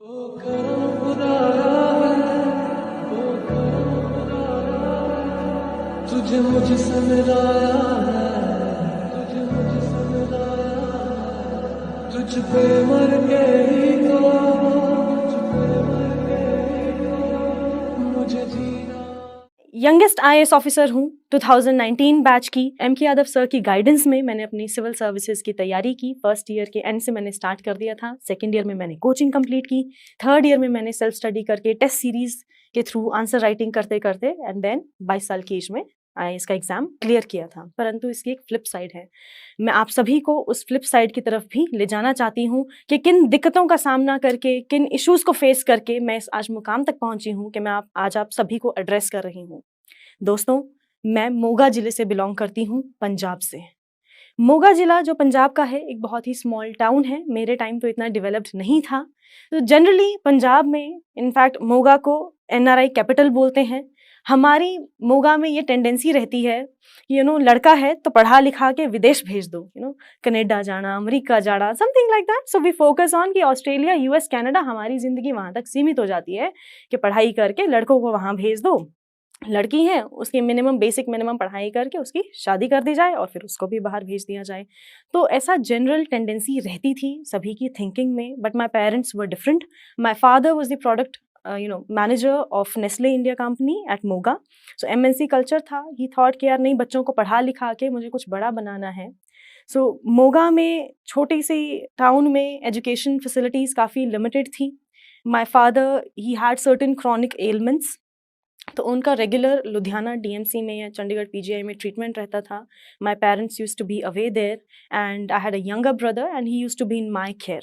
तुझे मुझसे मिलाया है, तुझे मुझसे मिलाया है, तुझ पे मर के ही तो, तुझ पे मर के ही तो मुझे जीना। यंगेस्ट आईएएस ऑफिसर हूँ 2019 बैच की। एमके यादव सर की गाइडेंस में मैंने अपनी सिविल सर्विसेज की तैयारी की। फर्स्ट ईयर के एंड से मैंने स्टार्ट कर दिया था। सेकेंड ईयर में मैंने कोचिंग कंप्लीट की। थर्ड ईयर में मैंने सेल्फ स्टडी करके टेस्ट सीरीज के थ्रू आंसर राइटिंग करते करते एंड देन 22 साल की एज में आईएएस का एग्जाम क्लियर किया था। परंतु इसकी एक फ्लिप साइड है। मैं आप सभी को उस फ्लिप साइड की तरफ भी ले जाना चाहती हूँ कि किन दिक्कतों का सामना करके, किन इश्यूज को फेस करके मैं इस आज मुकाम तक पहुंची हूँ कि मैं आज आप सभी को एड्रेस कर रही हूँ। दोस्तों, मैं मोगा जिले से बिलोंग करती हूँ, पंजाब से। मोगा जिला जो पंजाब का है, एक बहुत ही स्मॉल टाउन है। मेरे टाइम तो इतना डेवलप्ड नहीं था। तो जनरली पंजाब में इनफैक्ट मोगा को एनआरआई कैपिटल बोलते हैं। हमारी मोगा में ये टेंडेंसी रहती है कि लड़का है तो पढ़ा लिखा के विदेश भेज दो, कनाडा जाना, अमेरिका जाना, something like that. So we focus on कि ऑस्ट्रेलिया, यूएस, कनाडा, हमारी जिंदगी वहां तक सीमित हो जाती है कि पढ़ाई करके लड़कों को वहां भेज दो। लड़की है उसकी बेसिक मिनिमम पढ़ाई करके उसकी शादी कर दी जाए और फिर उसको भी बाहर भेज दिया जाए। तो ऐसा जनरल टेंडेंसी रहती थी सभी की थिंकिंग में। But my parents were different. My father was the product manager of Nestle India company at Moga. So MNC culture था। ही थॉट कि यार नहीं, बच्चों को पढ़ा लिखा के मुझे कुछ बड़ा बनाना है। सो मोगा में, छोटी सी टाउन में, एजुकेशन फैसिलिटीज़ काफ़ी लिमिटेड थी। My father he had certain chronic elements, तो उनका रेगुलर लुधियाना डीएमसी में या चंडीगढ़ पीजीआई में ट्रीटमेंट रहता था। My parents used to be away there and I had a younger brother and he used to be in my care.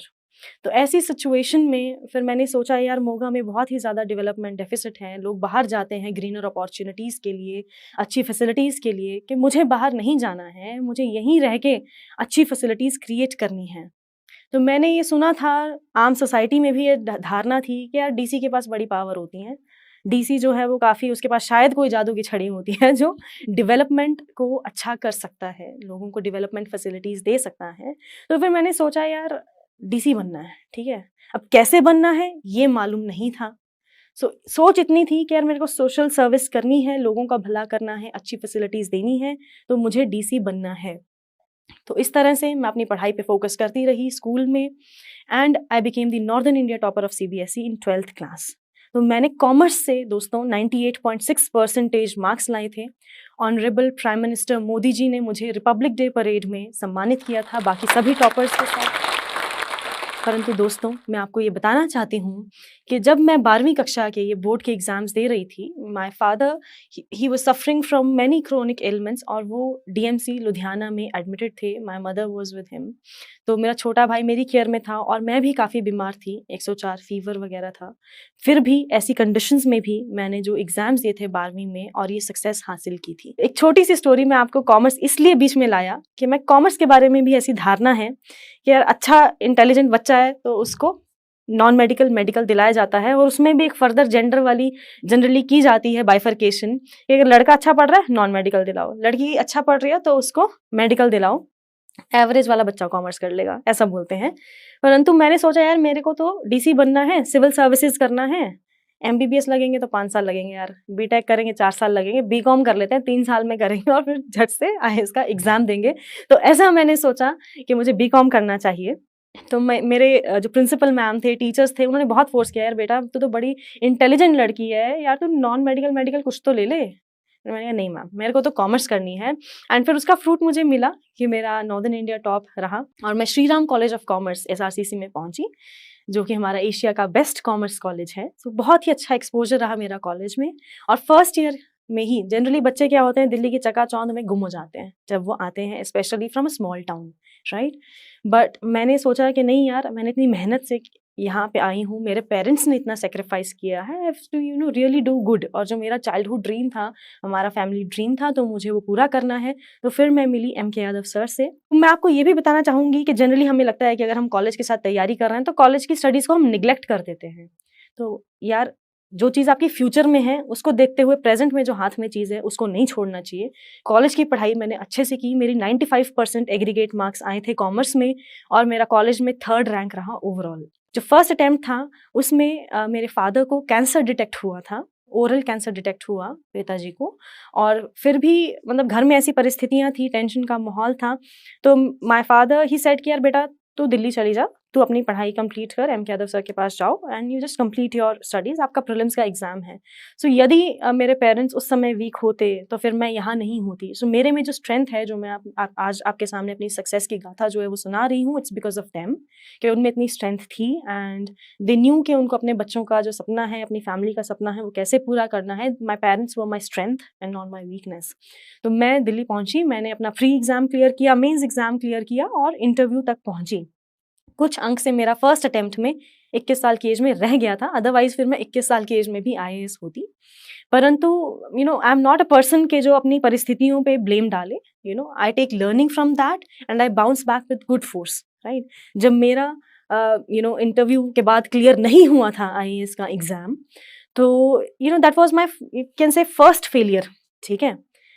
तो ऐसी situation में फिर मैंने सोचा यार मोगा में बहुत ही ज़्यादा डेवलपमेंट डेफिसिट है। लोग बाहर जाते हैं ग्रीनर अपॉर्चुनिटीज़ के लिए, अच्छी फैसिलिटीज़ के लिए, कि मुझे बाहर नहीं जाना है, मुझे यहीं रह के अच्छी फैसिलिटीज़ क्रिएट करनी है। तो मैंने ये सुना था, आम सोसाइटी में भी ये धारणा थी कि यार डीसी के पास बड़ी पावर होती है। डीसी जो है वो काफ़ी, उसके पास शायद कोई जादू की छड़ी होती है जो डेवलपमेंट को अच्छा कर सकता है, लोगों को डेवलपमेंट फैसिलिटीज़ दे सकता है। तो फिर मैंने सोचा यार डीसी बनना है, ठीक है। अब कैसे बनना है ये मालूम नहीं था। सोच इतनी थी कि यार मेरे को सोशल सर्विस करनी है, लोगों का भला करना है, अच्छी फैसिलिटीज़ देनी है, तो मुझे डीसी बनना है। तो इस तरह से मैं अपनी पढ़ाई पे फोकस करती रही स्कूल में and I became the northern India topper of CBSE in 12th class. तो मैंने कॉमर्स से दोस्तों 98.6% मार्क्स लाए थे। Honourable prime minister Modi ji ने मुझे रिपब्लिक डे परेड में सम्मानित किया था बाकी सभी टॉपर्स के साथ। परंतु दोस्तों, मैं आपको ये बताना चाहती हूँ कि जब मैं 12वीं कक्षा के ये बोर्ड के एग्जाम्स दे रही थी, my father he was suffering from many chronic elements और वो डीएमसी लुधियाना में एडमिटेड थे। My mother was with him. तो मेरा छोटा भाई मेरी केयर में था और मैं भी काफ़ी बीमार थी, 104 फीवर वगैरह था। फिर भी ऐसी कंडीशंस में भी मैंने जो एग्जाम्स दिए थे 12वीं में और ये सक्सेस हासिल की थी। एक छोटी सी स्टोरी में आपको कॉमर्स इसलिए बीच में लाया कि मैं कॉमर्स के बारे में भी ऐसी धारणा है कि यार अच्छा इंटेलिजेंट बच्चा है तो उसको नॉन मेडिकल मेडिकल दिलाया जाता है। और उसमें भी एक फर्दर जेंडर वाली जनरली की जाती है बाइफर्केशन कि अगर लड़का अच्छा पढ़ रहा है नॉन मेडिकल दिलाओ, लड़की अच्छा पढ़ रही है तो उसको मेडिकल दिलाओ, एवरेज वाला बच्चा कॉमर्स कर लेगा, ऐसा बोलते हैं। परंतु मैंने सोचा यार मेरे को तो डीसी बनना है, सिविल सर्विसेज करना है। एमबीबीएस लगेंगे तो 5 साल लगेंगे यार, बीटेक करेंगे 4 साल लगेंगे, बीकॉम कर लेते हैं 3 साल में करेंगे और फिर झट से आईएएस का एग्जाम देंगे। तो ऐसा मैंने सोचा कि मुझे बीकॉम करना चाहिए। तो मेरे जो प्रिंसिपल मैम थे, टीचर्स थे, उन्होंने बहुत फोर्स किया, यार बेटा तू तो बड़ी इंटेलिजेंट लड़की है यार, तू नॉन मेडिकल मेडिकल कुछ तो ले ले। मैंने कहा नहीं मैम, मेरे को तो कॉमर्स करनी है। एंड फिर उसका फ्रूट मुझे मिला कि मेरा नॉर्दर्न इंडिया टॉप रहा और मैं Shri Ram college of commerce SRCC में पहुंची, जो कि हमारा एशिया का बेस्ट कॉमर्स कॉलेज है। तो बहुत ही अच्छा एक्सपोजर रहा मेरा कॉलेज में। और फर्स्ट ईयर में ही जनरली बच्चे क्या होते हैं, दिल्ली की चकाचौंध में गुम हो जाते हैं जब वो आते हैं, specially from a small town, right. But मैंने सोचा कि नहीं यार, मैंने इतनी मेहनत से यहाँ पे आई हूँ, मेरे पेरेंट्स ने इतना सेक्रीफाइस किया है, I have to really do good. और जो मेरा चाइल्डहुड ड्रीम था, हमारा फैमिली ड्रीम था, तो मुझे वो पूरा करना है। तो फिर मैं मिली एमके यादव सर से। मैं आपको ये भी बताना चाहूँगी कि जनरली हमें लगता है कि अगर हम कॉलेज के साथ तैयारी कर रहे हैं तो कॉलेज की स्टडीज़ को हम निगलेक्ट कर देते हैं। तो यार जो चीज़ आपकी फ्यूचर में है उसको देखते हुए प्रेजेंट में जो हाथ में चीज़ है उसको नहीं छोड़ना चाहिए। कॉलेज की पढ़ाई मैंने अच्छे से की, मेरी 95% एग्रीगेट मार्क्स आए थे कॉमर्स में और मेरा कॉलेज में 3rd रैंक रहा ओवरऑल। जो फर्स्ट अटेम्प्ट था उसमें मेरे फादर को कैंसर डिटेक्ट हुआ था, ओरल कैंसर डिटेक्ट हुआ पिताजी को। और फिर भी मतलब घर में ऐसी परिस्थितियां थी, टेंशन का माहौल था, तो माय फादर ही सेड कि यार बेटा तू दिल्ली चली जा, तू अपनी पढ़ाई कंप्लीट कर, एम के यादव सर के पास जाओ and you just complete your studies, आपका प्रीलिम्स का एग्जाम है। सो यदि मेरे पेरेंट्स उस समय वीक होते तो फिर मैं यहाँ नहीं होती। सो मेरे में जो स्ट्रेंथ है, जो मैं आज आपके सामने अपनी सक्सेस की गाथा जो है वो सुना रही हूँ, इट्स बिकॉज ऑफ देम, कि उनमें इतनी स्ट्रेंथ थी एंड दे न्यू कि उनको अपने बच्चों का जो सपना है, अपनी फैमिली का सपना है, वो कैसे पूरा करना है। माई parents were my strength and not my weakness. तो मैं दिल्ली पहुंची, मैंने अपना प्री एग्जाम क्लियर किया, मेंस एग्जाम क्लियर किया और इंटरव्यू तक पहुंची। कुछ अंक से मेरा फर्स्ट अटेम्प्ट में 21 साल की एज में रह गया था, अदरवाइज फिर मैं 21 साल की एज में भी IAS होती। परंतु I am not a person के जो अपनी परिस्थितियों पे ब्लेम डाले। I take learning from that and I bounce back with good force, right. जब मेरा इंटरव्यू के बाद क्लियर नहीं हुआ था IAS का एग्जाम, तो that was my can say first failure, ठीक है।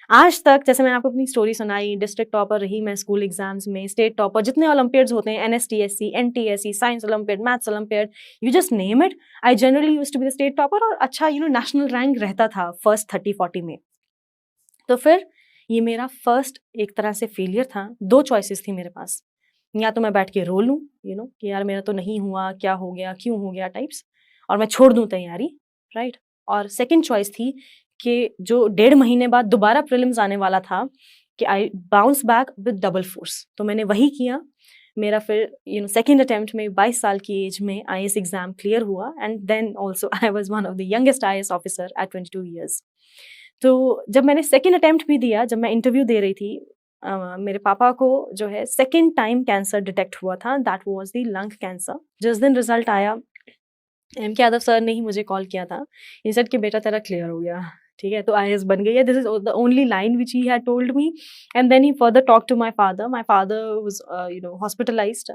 आज तक जैसे मैंने आपको अपनी स्टोरी सुनाई, डिस्ट्रिक्ट टॉपर रही मैं स्कूल एग्जाम्स में, स्टेट टॉपर, जितने ओलंपियाड्स होते हैं, NSTSC, NTSC, science olympiad, maths olympiad, you just name it, I generally used to be the state topper और अच्छा नेशनल रैंक रहता था फर्स्ट 30-40 में। तो फिर ये मेरा फर्स्ट एक तरह से फेलियर था। 2 चॉइसेस थी मेरे पास, या तो मैं बैठ के रो लूँ कि यार मेरा तो नहीं हुआ, क्या हो गया, क्यों हो गया टाइप्स, और मैं छोड़ दूँ तैयारी, राइट। और सेकेंड चॉइस थी कि जो 1.5 महीने बाद दोबारा प्रीलिम्स आने वाला था, कि आई bounce back with double force. तो मैंने वही किया। मेरा फिर सेकेंड अटेम्प्ट में 22 साल की एज में IAS एग्जाम क्लियर हुआ and then also I was one of the youngest IAS officer at 22 years. तो जब मैंने सेकेंड अटेम्प्ट भी दिया, जब मैं इंटरव्यू दे रही थी, मेरे पापा को जो है सेकेंड टाइम कैंसर डिटेक्ट हुआ था, that was the lung cancer. जिस दिन रिजल्ट आया, एम के यादव सर ने ही मुझे कॉल किया था, ही सेड कि बेटा तेरा क्लियर हो गया, ठीक है, तो IAS बन गई है। This is the only line which he had told me. And then he further talk to my father was hospitalised.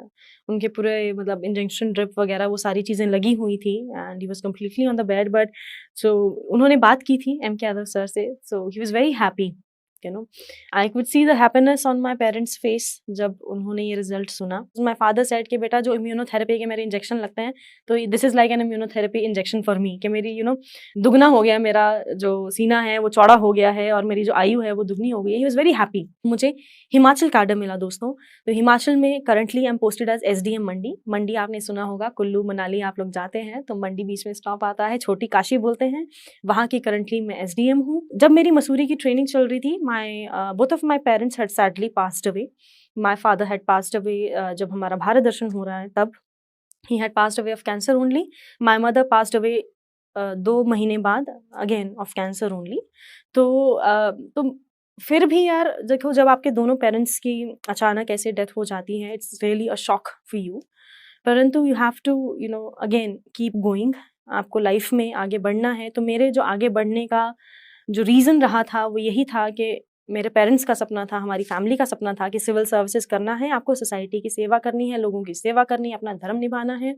उनके पूरे मतलब इंजेक्शन ड्रिप वगैरह वो सारी चीज़ें लगी हुई थी and he was completely on the bed, but so उन्होंने बात की थी एम के यादव सर से, so he was very happy. I could see the happiness on my parents face जब उन्होंने ये रिजल्ट सुना। माई फादर सेड कि बेटा जो इम्यूनोथेरेपी के मेरे इंजेक्शन लगते हैं, तो this is like an immunotherapy injection for me, कि मेरी दुगना हो गया, मेरा जो सीना है वो चौड़ा हो गया है और मेरी जो आयु है वो दुगनी हो गई है। He was very happy. मुझे हिमाचल कैडर मिला दोस्तों। तो हिमाचल में currently I am posted as SDM Mandi. Mandi आपने सुना होगा, कुल्लू मनाली आप लोग जाते हैं तो मंडी बीच में स्टॉप आता है, छोटी काशी बोलते हैं, वहाँ की करंटली मैं SDM हूँ। जब मेरी मसूरी की ट्रेनिंग चल रही थी, both of my parents had sadly passed away. My father had passed away जब हमारा भारत दर्शन हो रहा है तब, he had passed away of cancer only. My mother passed away 2 महीने बाद again of cancer only. तो फिर भी यार देखो, जब आपके दोनों पेरेंट्स की अचानक ऐसे डेथ हो जाती है, it's really a shock for you, परंतु you have to again keep going. आपको लाइफ में आगे बढ़ना है। तो मेरे जो आगे बढ़ने का जो रीज़न रहा था वो यही था कि मेरे पेरेंट्स का सपना था, हमारी फैमिली का सपना था कि सिविल सर्विसेज करना है, आपको सोसाइटी की सेवा करनी है, लोगों की सेवा करनी है, अपना धर्म निभाना है।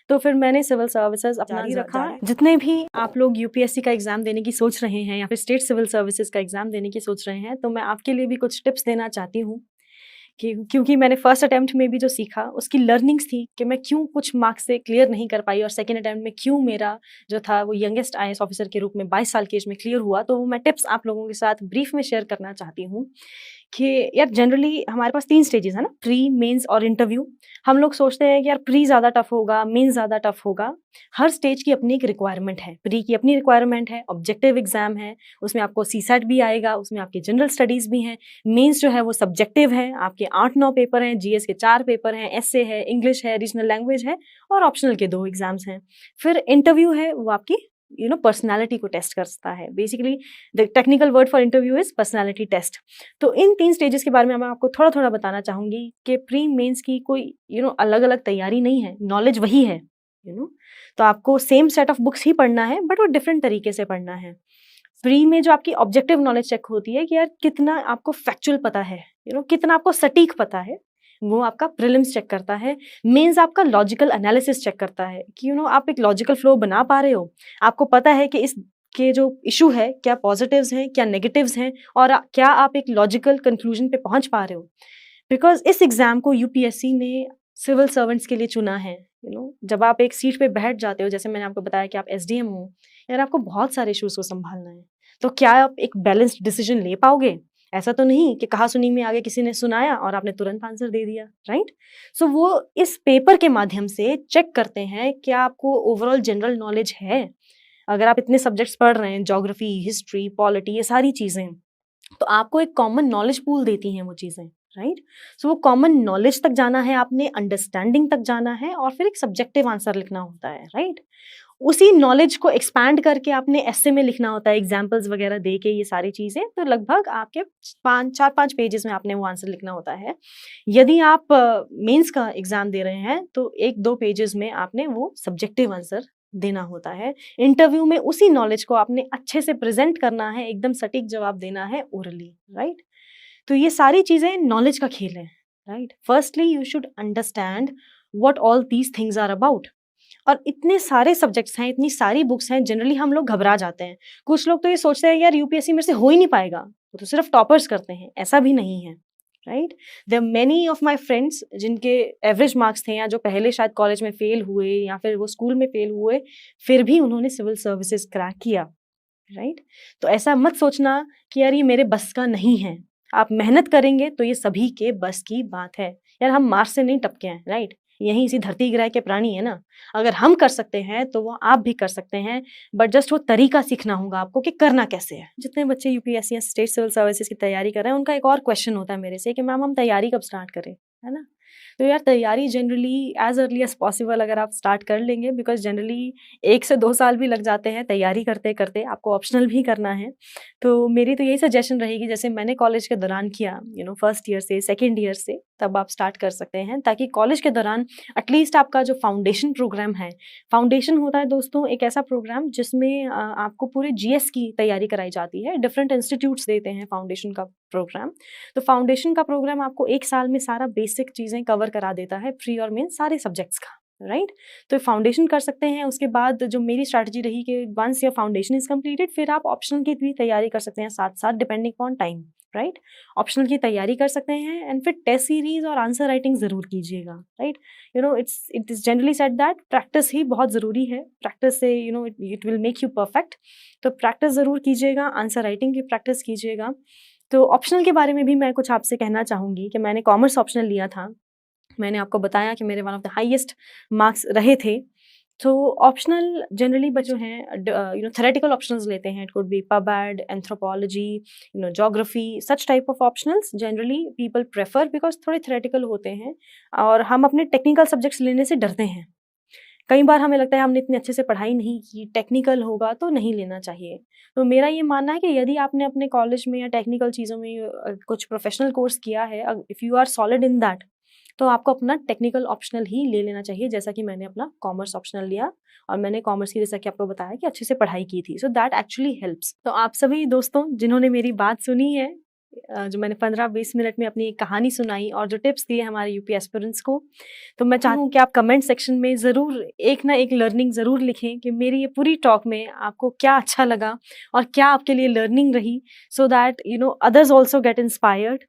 तो फिर मैंने सिविल सर्विसेज अपना ही रखा। जितने भी आप लोग UPSC का एग्जाम देने की सोच रहे हैं या फिर स्टेट सिविल सर्विसेज का एग्जाम देने की सोच रहे हैं, तो मैं आपके लिए भी कुछ टिप्स देना चाहती हूँ क्योंकि मैंने फर्स्ट अटेम्प्ट में भी जो सीखा उसकी लर्निंग्स थी कि मैं क्यों कुछ मार्क्स से क्लियर नहीं कर पाई और सेकेंड अटेम्प्ट में क्यों मेरा जो था वो यंगेस्ट IAS ऑफिसर के रूप में 22 साल की एज में क्लियर हुआ। तो वो मैं टिप्स आप लोगों के साथ ब्रीफ में शेयर करना चाहती हूँ कि यार जनरली हमारे पास 3 स्टेजेस है ना, प्री, मेंस और इंटरव्यू। हम लोग सोचते हैं कि यार प्री ज़्यादा टफ होगा, मेंस ज़्यादा टफ होगा। हर स्टेज की अपनी एक रिक्वायरमेंट है। प्री की अपनी रिक्वायरमेंट है, ऑब्जेक्टिव एग्जाम है, उसमें आपको CSAT भी आएगा, उसमें आपके जनरल स्टडीज़ भी हैं। मेंस जो है वो सब्जेक्टिव है, आपके 8-9 पेपर हैं, GS के 4 पेपर हैं, एसे है, इंग्लिश है, रीजनल लैंग्वेज है और ऑप्शनल के 2 एग्जाम्स हैं। फिर इंटरव्यू है, वो आपकी पर्सनैलिटी को टेस्ट करता है। Basically the technical word for interview is personality test. तो इन 3 स्टेजेस के बारे में मैं आपको थोड़ा थोड़ा बताना चाहूँगी कि प्री मेंस की कोई अलग अलग तैयारी नहीं है, नॉलेज वही है। तो आपको सेम सेट ऑफ बुक्स ही पढ़ना है, बट वो डिफरेंट तरीके से पढ़ना है। प्री में जो आपकी ऑब्जेक्टिव नॉलेज चेक होती है कि यार कितना आपको फैक्चुअल पता है, कितना आपको सटीक पता है, वो आपका प्रीलिम्स चेक करता है। मेंस आपका लॉजिकल एनालिसिस चेक करता है कि आप एक लॉजिकल फ्लो बना पा रहे हो, आपको पता है कि इस के जो इशू है क्या पॉजिटिव्स हैं, क्या नेगेटिव्स हैं, और क्या आप एक लॉजिकल कंक्लूजन पे पहुंच पा रहे हो। बिकॉज इस एग्जाम को UPSC ने सिविल सर्वेंट्स के लिए चुना है। जब आप एक सीट पे बैठ जाते हो, जैसे मैंने आपको बताया कि आप एसडीएम हो, यार आपको बहुत सारे इश्यूज को संभालना है, तो क्या आप एक बैलेंस्ड डिसीजन ले पाओगे? ऐसा तो नहीं कि कहा सुनी में आगे किसी ने सुनाया और आपने तुरंत आंसर दे दिया, राइट? सो वो इस पेपर के माध्यम से चेक करते हैं कि आपको ओवरऑल जनरल नॉलेज है। अगर आप इतने सब्जेक्ट्स पढ़ रहे हैं, ज्योग्राफी, हिस्ट्री, पॉलिटी, ये सारी चीजें, तो आपको एक कॉमन नॉलेज पूल देती हैं वो चीजें, राइट? सो वो कॉमन नॉलेज तक जाना है आपने, अंडरस्टैंडिंग तक जाना है, और फिर एक सब्जेक्टिव आंसर लिखना होता है, राइट? उसी नॉलेज को एक्सपैंड करके आपने एस्से में लिखना होता है, एग्जाम्पल्स वगैरह दे के, ये सारी चीजें। तो लगभग आपके 4-5 पेजेस में आपने वो आंसर लिखना होता है। यदि आप मेंस का एग्जाम दे रहे हैं तो 1-2 पेजेस में आपने वो सब्जेक्टिव आंसर देना होता है। इंटरव्यू में उसी नॉलेज को आपने अच्छे से प्रेजेंट करना है, एकदम सटीक जवाब देना है ओरली, राइट? तो ये सारी चीजें नॉलेज का खेल है, right? Firstly you should understand what all these things are about. और इतने सारे सब्जेक्ट्स हैं, इतनी सारी बुक्स हैं, जनरली हम लोग घबरा जाते हैं। कुछ लोग तो ये सोचते हैं यार यूपीएससी मेरे से हो ही नहीं पाएगा, वो तो सिर्फ टॉपर्स करते हैं। ऐसा भी नहीं है, right? There many of my friends जिनके एवरेज मार्क्स थे, या जो पहले शायद कॉलेज में फेल हुए या फिर वो स्कूल में फेल हुए, फिर भी उन्होंने सिविल सर्विसेज क्रैक किया, राइट? तो ऐसा मत सोचना कि यार ये मेरे बस का नहीं है। आप मेहनत करेंगे तो ये सभी के बस की बात है। यार हम मार्स से नहीं टपके हैं, राइट? यही इसी धरती ग्रह के प्राणी है ना। अगर हम कर सकते हैं तो वो आप भी कर सकते हैं, बट जस्ट वो तरीका सीखना होगा आपको कि करना कैसे है। जितने बच्चे यूपीएससी या स्टेट सिविल सर्विसेज की तैयारी कर रहे हैं, उनका एक और क्वेश्चन होता है मेरे से कि मैम हम तैयारी कब स्टार्ट करें, है ना? तो यार तैयारी generally as early as possible अगर आप स्टार्ट कर लेंगे, बिकॉज जनरली 1 से 2 साल भी लग जाते हैं तैयारी करते करते, आपको ऑप्शनल भी करना है। तो मेरी तो यही सजेशन रहेगी, जैसे मैंने कॉलेज के दौरान किया, फर्स्ट ईयर से सेकेंड ईयर से, तब आप स्टार्ट कर सकते हैं, ताकि कॉलेज के दौरान एटलीस्ट आपका जो फाउंडेशन प्रोग्राम है, फाउंडेशन होता है दोस्तों एक ऐसा प्रोग्राम जिसमें आपको पूरे जीएस की तैयारी कराई जाती है। डिफरेंट इंस्टीट्यूट्स देते हैं फाउंडेशन का प्रोग्राम। तो फाउंडेशन का प्रोग्राम आपको 1 साल में सारा बेसिक चीज़ें कवर करा देता है, प्री और मेन सारे सब्जेक्ट्स का, राइट? तो फाउंडेशन कर सकते हैं। उसके बाद जो मेरी स्ट्रैटेजी रही कि once your foundation is completed, फिर आप ऑप्शनल की भी तैयारी कर सकते हैं साथ साथ, depending on time, right? Optional की तैयारी कर सकते हैं, एंड फिर टेस्ट सीरीज और आंसर राइटिंग जरूर कीजिएगा, right? It is generally said that practice ही बहुत ज़रूरी है। प्रैक्टिस से it will make you perfect. तो प्रैक्टिस ज़रूर कीजिएगा, आंसर राइटिंग की प्रैक्टिस कीजिएगा। तो ऑप्शनल के बारे में भी मैं कुछ आपसे कहना चाहूँगी कि मैंने कॉमर्स ऑप्शनल लिया था। मैंने आपको बताया कि मेरे one of the highest marks रहे थे। तो ऑप्शनल जनरली बच्चों हैं थ्योरेटिकल ऑप्शनल्स लेते हैं। It could be pub-add, anthropology, geography, such type of optionals generally people prefer because थोड़े थ्योरेटिकल होते हैं, और हम अपने टेक्निकल सब्जेक्ट्स लेने से डरते हैं। कई बार हमें लगता है हमने इतने अच्छे से पढ़ाई नहीं की, टेक्निकल होगा तो नहीं लेना चाहिए। तो मेरा ये मानना है कि यदि आपने अपने कॉलेज में या टेक्निकल चीज़ों में कुछ प्रोफेशनल कोर्स किया है, if you are solid in that, तो आपको अपना टेक्निकल ऑप्शनल ही ले लेना चाहिए, जैसा कि मैंने अपना कॉमर्स ऑप्शनल लिया, और मैंने कॉमर्स की, जैसा कि आपको बताया, कि अच्छे से पढ़ाई की थी। So that actually helps. तो आप सभी दोस्तों जिन्होंने मेरी बात सुनी है, जो मैंने 15-20 मिनट में अपनी एक कहानी सुनाई और जो टिप्स दिए हमारे यूपी एस्पिरेंट्स को, तो मैं चाहूँ कि आप कमेंट सेक्शन में ज़रूर एक ना एक लर्निंग ज़रूर लिखें कि मेरी ये पूरी टॉक में आपको क्या अच्छा लगा और क्या आपके लिए लर्निंग रही, so that others also get inspired.